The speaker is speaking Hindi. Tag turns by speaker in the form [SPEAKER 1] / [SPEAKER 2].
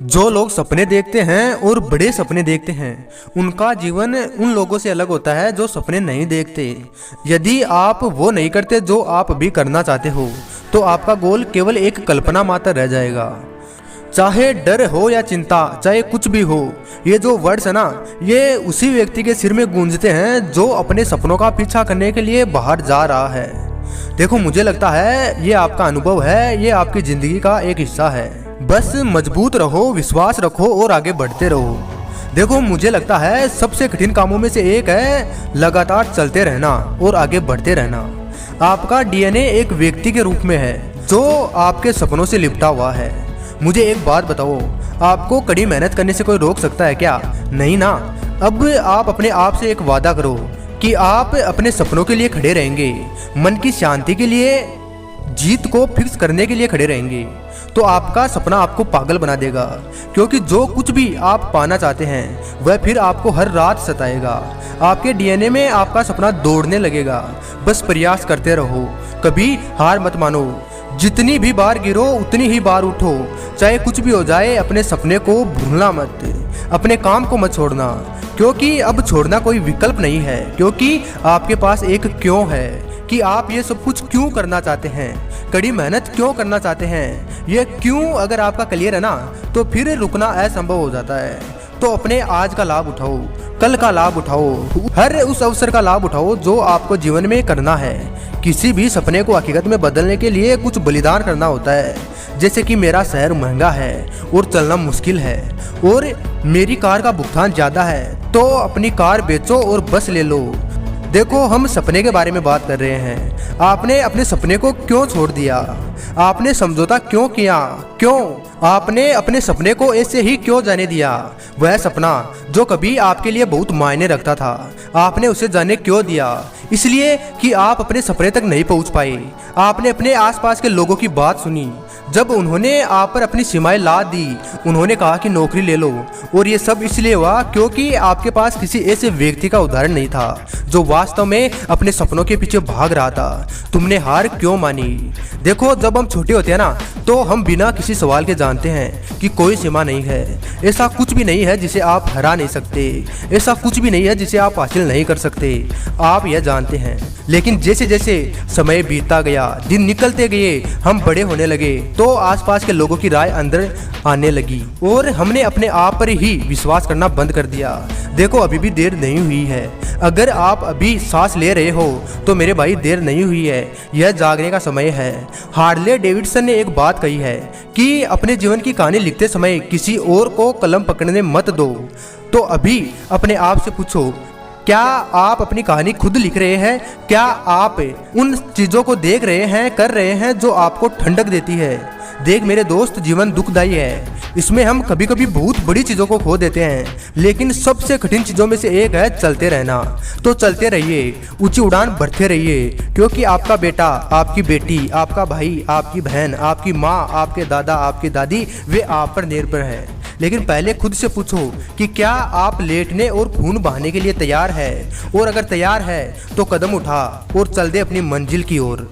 [SPEAKER 1] जो लोग सपने देखते हैं और बड़े सपने देखते हैं उनका जीवन उन लोगों से अलग होता है जो सपने नहीं देखते। यदि आप वो नहीं करते जो आप अभी करना चाहते हो तो आपका गोल केवल एक कल्पना मात्र रह जाएगा। चाहे डर हो या चिंता, चाहे कुछ भी हो, ये जो वर्ड्स है ना, ये उसी व्यक्ति के सिर में गूंजते हैं जो अपने सपनों का पीछा करने के लिए बाहर जा रहा है। देखो, मुझे लगता है ये आपका अनुभव है, ये आपकी जिंदगी का एक हिस्सा है। बस मजबूत रहो, विश्वास रखो और आगे बढ़ते रहो। देखो, मुझे लगता है सबसे कठिन कामों में से एक है लगातार चलते रहना और आगे बढ़ते रहना। आपका डीएनए एक व्यक्ति के रूप में है जो आपके सपनों से लिपटा हुआ है। मुझे एक बात बताओ, आपको कड़ी मेहनत करने से कोई रोक सकता है क्या? नहीं ना। अब आप अपने आप से एक वादा करो कि आप अपने सपनों के लिए खड़े रहेंगे, मन की शांति के लिए, जीत को फिक्स करने के लिए खड़े रहेंगे। तो आपका सपना आपको पागल बना देगा, क्योंकि जो कुछ भी आप पाना चाहते हैं वह फिर आपको हर रात सताएगा। आपके डीएनए में आपका सपना दौड़ने लगेगा। बस प्रयास करते रहो, कभी हार मत मानो। जितनी भी बार गिरो उतनी ही बार उठो। चाहे कुछ भी हो जाए, अपने सपने को भूलना मत, अपने काम को मत छोड़ना, क्योंकि अब छोड़ना कोई विकल्प नहीं है। क्योंकि आपके पास एक क्यों है कि आप ये सब कुछ क्यों करना चाहते हैं, कड़ी मेहनत क्यों करना चाहते हैं। ये क्यों अगर आपका क्लियर है ना, तो फिर रुकना असंभव हो जाता है। तो अपने आज का लाभ उठाओ, कल का लाभ उठाओ, हर उस अवसर का लाभ उठाओ जो आपको जीवन में करना है। किसी भी सपने को हकीकत में बदलने के लिए कुछ बलिदान करना होता है। जैसे कि मेरा शहर महंगा है और चलना मुश्किल है और मेरी कार का भुगतान ज़्यादा है, तो अपनी कार बेचो और बस ले लो। देखो, हम सपने के बारे में बात कर रहे हैं। आपने अपने सपने को क्यों छोड़ दिया? आपने समझौता क्यों किया? क्यों आपने अपने सपने को ऐसे ही क्यों जाने दिया? वह सपना जो कभी आपके लिए बहुत मायने रखता था, आपने उसे जाने क्यों दिया? इसलिए कि आप अपने सपने तक नहीं पहुंच पाए। आपने अपने आसपास के लोगों की बात सुनी, जब उन्होंने आप पर अपनी सीमाएं लाद दी, उन्होंने कहा कि नौकरी ले लो, और ये सब इसलिए हुआ क्योंकि आपके पास किसी ऐसे व्यक्ति का उदाहरण नहीं था जो वास्तव में अपने सपनों के पीछे भाग रहा था। तुमने हार क्यों मानी? देखो, जब हम छोटे होते हैं ना, तो हम बिना किसी सवाल के जानते हैं कि कोई सीमा नहीं है। ऐसा कुछ भी नहीं है जिसे आप हरा नहीं सकते, ऐसा कुछ भी नहीं है जिसे आप हासिल नहीं कर सकते। आप यह जानते हैं। लेकिन जैसे जैसे समय बीतता गया, दिन निकलते गए, हम बड़े होने लगे, तो आसपास के लोगों की राय अंदर आने लगी और हमने अपने आप पर ही विश्वास करना बंद कर दिया। देखो, अभी भी देर नहीं हुई है। अगर आप अभी सांस ले रहे हो तो मेरे भाई देर नहीं हुई है, यह जागने का समय है। हार्ले डेविडसन ने एक बात कही है कि अपने जीवन की कहानी लिखते समय किसी और को कलम पकड़ने मत दो। तो अभी अपने आप से पूछो, क्या आप अपनी कहानी खुद लिख रहे हैं? क्या आप उन चीज़ों को देख रहे हैं, कर रहे हैं जो आपको ठंडक देती है? देख मेरे दोस्त, जीवन दुखदाई है। इसमें हम कभी कभी बहुत बड़ी चीज़ों को खो देते हैं, लेकिन सबसे कठिन चीज़ों में से एक है चलते रहना। तो चलते रहिए, ऊंची उड़ान भरते रहिए, क्योंकि आपका बेटा, आपकी बेटी, आपका भाई, आपकी बहन, आपकी माँ, आपके दादा, आपकी दादी, वे आप पर निर्भर है। लेकिन पहले खुद से पूछो कि क्या आप लेटने और खून बहाने के लिए तैयार है? और अगर तैयार है तो कदम उठा और चल दे अपनी मंजिल की ओर।